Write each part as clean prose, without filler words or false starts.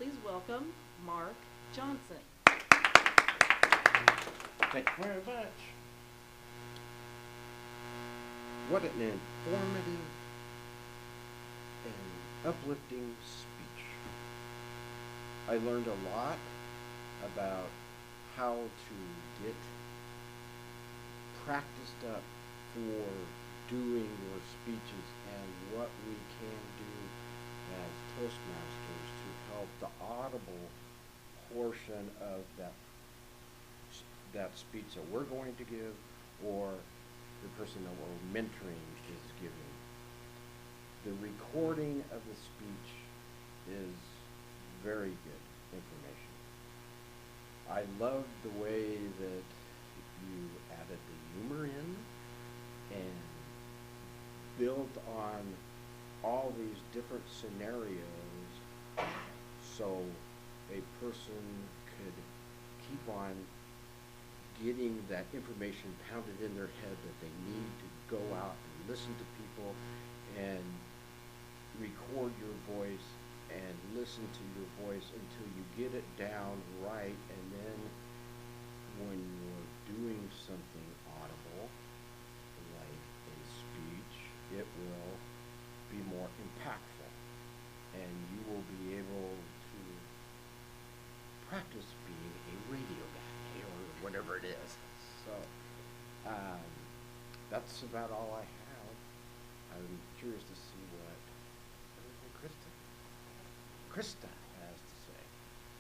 please welcome Mark Johnson. Thank you very much. What an informative and uplifting speech. I learned a lot about how to get practiced up for doing your speeches and what we can do as Toastmasters to help the audible portion of that speech that we're going to give or the person that we're mentoring is giving. The recording of the speech is very good information. I love the way that you added the humor in and built on all these different scenarios so a person could keep on getting that information pounded in their head that they need to go out and listen to people and record your voice and listen to your voice until you get it down right, and then when you're doing something audible like a speech, it will be more impactful and you will be able to practice being a radio guy or whatever it is. So that's about all I have. I'm curious to see what Krista has to say.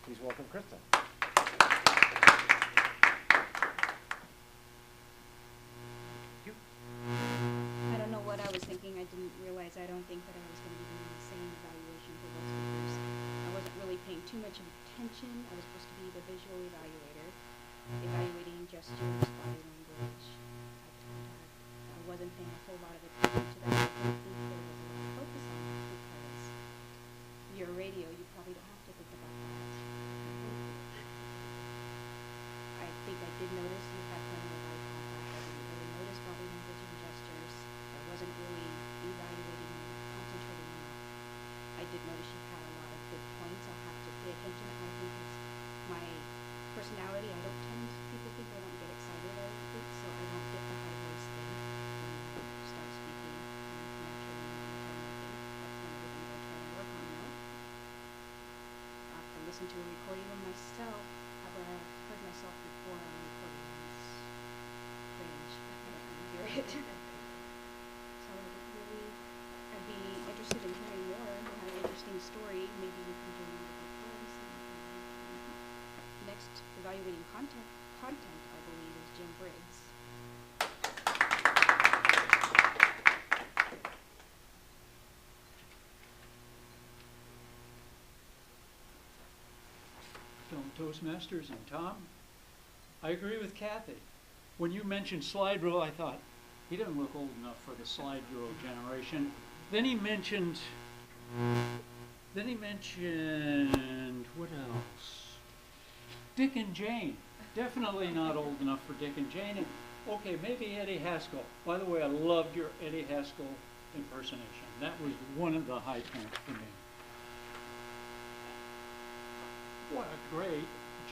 Please welcome Krista. Thank you. I don't know what I was thinking. I didn't realize. I don't think that I was going to be doing the same evaluation for both speakers. I wasn't really paying too much attention. I was supposed to be the visual evaluator, evaluating gestures, body language, eye contact. I wasn't paying a whole lot of attention to that. I don't think there was a lot of focus on it because your radio, you probably don't have to think about that. I think I did notice you had plenty of eye contact. I didn't really notice body language and gestures. I wasn't really evaluating and concentrating enough. I did notice you had a lot of good points. I'll have to pay attention. I think it's my personality. I don't tend, people think I don't get excited or anything, so I don't get the high voice thing when I start speaking naturally on my own. I think that's one of the things I try to work on now. I have to listen to a recording of myself. I've heard myself before on a recording and it's cringe. I don't want to hear it. So I'd be interested in hearing more. You have an interesting story. Maybe you can join me with your friends. Next, evaluating content, I believe, is Jim Briggs. Film Toastmasters and Tom. I agree with Kathy. When you mentioned slide rule, I thought, he doesn't look old enough for the slide rule generation. Then he mentioned, what else? Dick and Jane. Definitely not old enough for Dick and Jane. And, okay, maybe Eddie Haskell. By the way, I loved your Eddie Haskell impersonation. That was one of the high points for me. What a great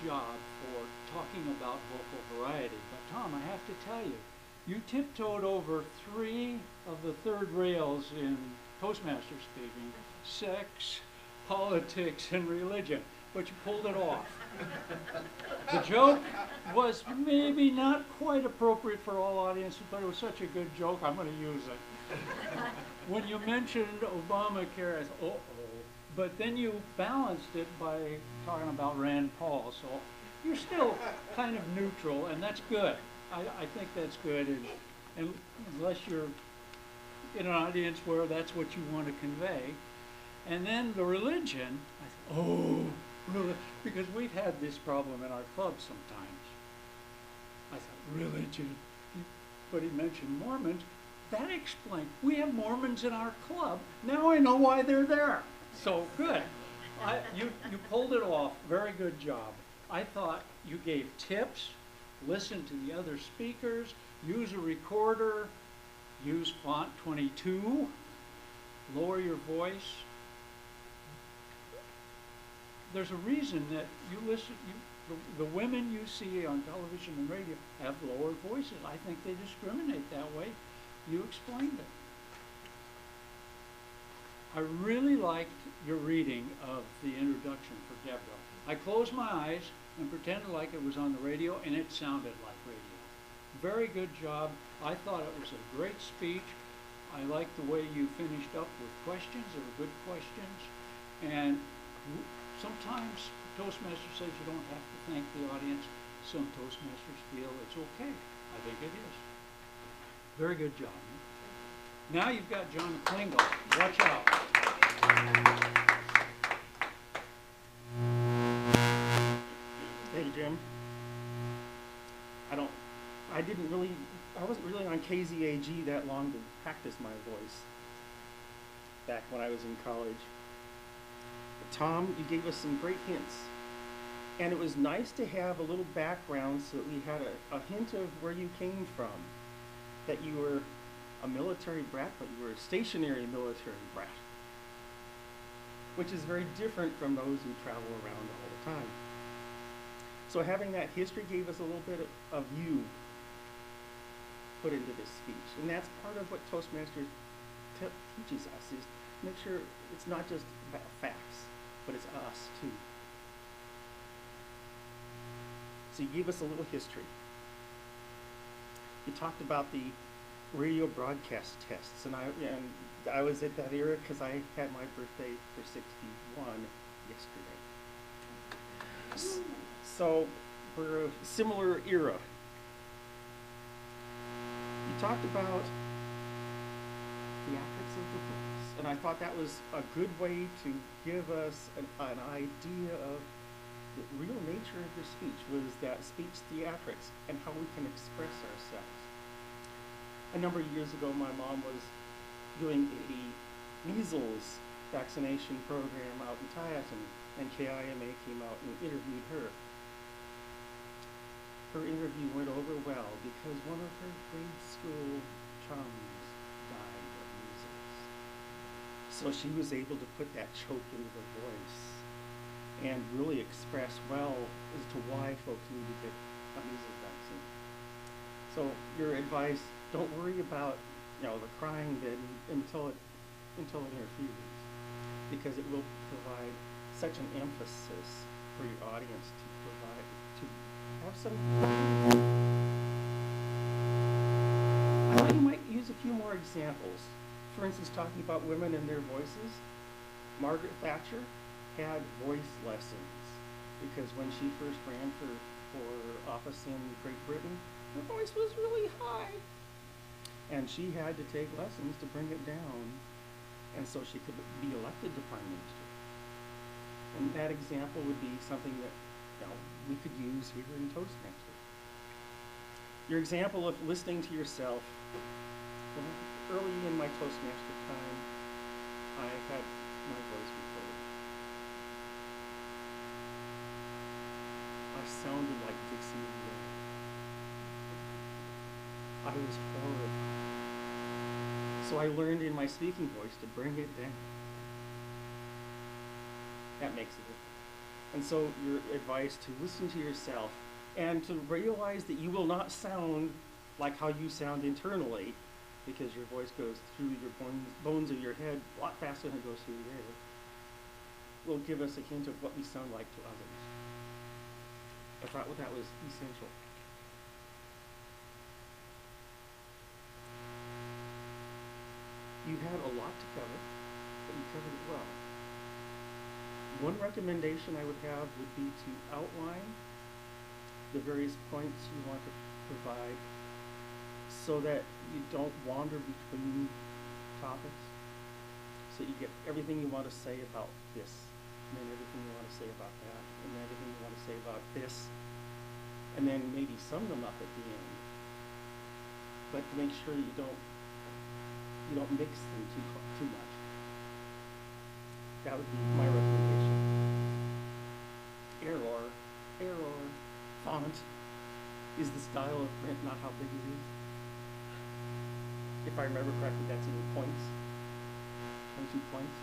job for talking about vocal variety. But Tom, I have to tell you, you tiptoed over 3 of the 3rd rails in Toastmaster speaking: sex, politics, and religion. But you pulled it off. The joke was maybe not quite appropriate for all audiences, but it was such a good joke, I'm going to use it. When you mentioned Obamacare, I thought, uh-oh. But then you balanced it by talking about Rand Paul. So you're still kind of neutral, and that's good. I think that's good, and unless you're in an audience where that's what you want to convey. And then the religion, I thought, oh, really? Because we've had this problem in our club sometimes. I thought, religion, but he mentioned Mormons. That explained, we have Mormons in our club. Now I know why they're there. So good. You pulled it off. Very good job. I thought you gave tips, listen to the other speakers, use a recorder, use font 22, lower your voice. there's a reason that you listen, the women you see on television and radio have lower voices. I think they discriminate that way. You explained it. I really liked your reading of the introduction for Deborah. I closed my eyes and pretended like it was on the radio, and it sounded like radio. Very good job. I thought it was a great speech. I liked the way you finished up with questions. They were good questions. And sometimes Toastmasters says you don't have to thank the audience. Some Toastmasters feel it's okay. I think it is. Very good job. Now you've got John Klingle. Watch out. Hey, Jim. I wasn't really on KZAG that long to practice my voice back when I was in college. But Tom, you gave us some great hints. And it was nice to have a little background so that we had a hint of where you came from. That you were a military brat, but you were a stationary military brat. Which is very different from those who travel around all the time. So having that history gave us a little bit of you put into this speech. And that's part of what Toastmasters teaches us, is make sure it's not just about facts, but it's us too. So you gave us a little history. You talked about the radio broadcast tests, and I was at that era because I had my birthday for 61 yesterday. So we're a similar era. You talked about theatrics of the voice, and I thought that was a good way to give us an idea of the real nature of your speech, was that speech theatrics and how we can express ourselves. A number of years ago, my mom was doing a measles vaccination program out in Tyson, and KIMA came out and interviewed her. Her interview went over well because one of her grade school chums died of measles. So she was able to put that choke into the voice and really express well as to why folks need to get a measles vaccine. So your advice, don't worry about the crying bit until it interferes, because it will provide such an emphasis for your audience to have some. I thought you might use a few more examples. For instance, talking about women and their voices. Margaret Thatcher had voice lessons because when she first ran for office in Great Britain, her voice was really high. And she had to take lessons to bring it down, and so she could be elected to Prime Minister. And that example would be something that we could use here in Toastmasters. Your example of listening to yourself. Well, early in my Toastmaster time, I had my voice recorded. I sounded like Dixie Lee. I was horrible. So I learned in my speaking voice to bring it down. That makes a difference. And so your advice to listen to yourself and to realize that you will not sound like how you sound internally, because your voice goes through your bones of your head a lot faster than it goes through your ear, will give us a hint of what we sound like to others. I thought that was essential. You had a lot to cover, but you covered it well. One recommendation I would have would be to outline the various points you want to provide so that you don't wander between topics. So you get everything you want to say about this, and then everything you want to say about that, and then everything you want to say about this, and then maybe sum them up at the end. But to make sure you don't mix them too much. That would be my recommendation. Error, font is the style of print, not how big it is. If I remember correctly, that's in points, 22 points.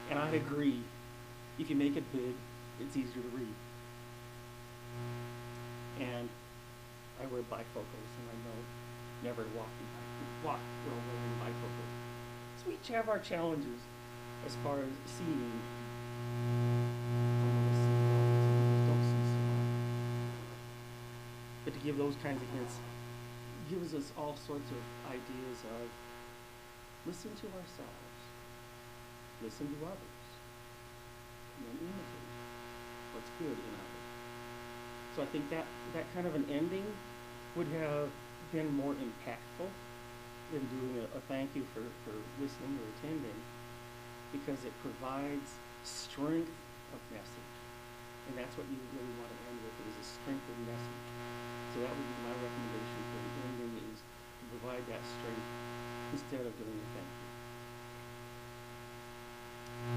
And I'd agree, if you make it big, it's easier to read. And I wear bifocals, and I know never to walk while wearing bifocals. So we each have our challenges as far as seeing. Some of us see well, some of us don't see so well. But to give those kinds of hints gives us all sorts of ideas of listen to ourselves, listen to others, and then imitate what's good in others. So I think that kind of an ending would have been more impactful than doing a thank you for listening or attending, because it provides strength of message. And that's what you really want to end with, is a strength of message. So that would be my recommendation for the ending, is to provide that strength instead of doing a thank you.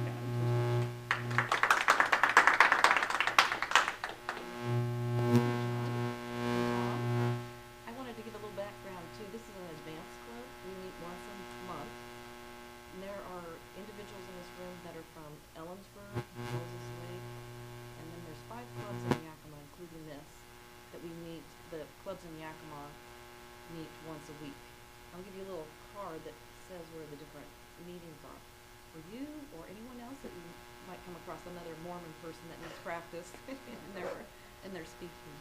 Madam Toastmaster. Tom, I wanted to give a little background too. This is an advanced club. We meet once a month. And there are individuals in this room that are from Ellensburg, Moses Lake, and then there's 5 clubs in Yakima, including this, that we meet. The clubs in Yakima meet once a week. I'll give you a little card that says where the different meetings are. For you or anyone else that you might come across, another Mormon person that needs practice in their speaking.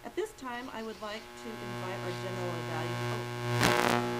At this time, I would like to invite our general evaluator.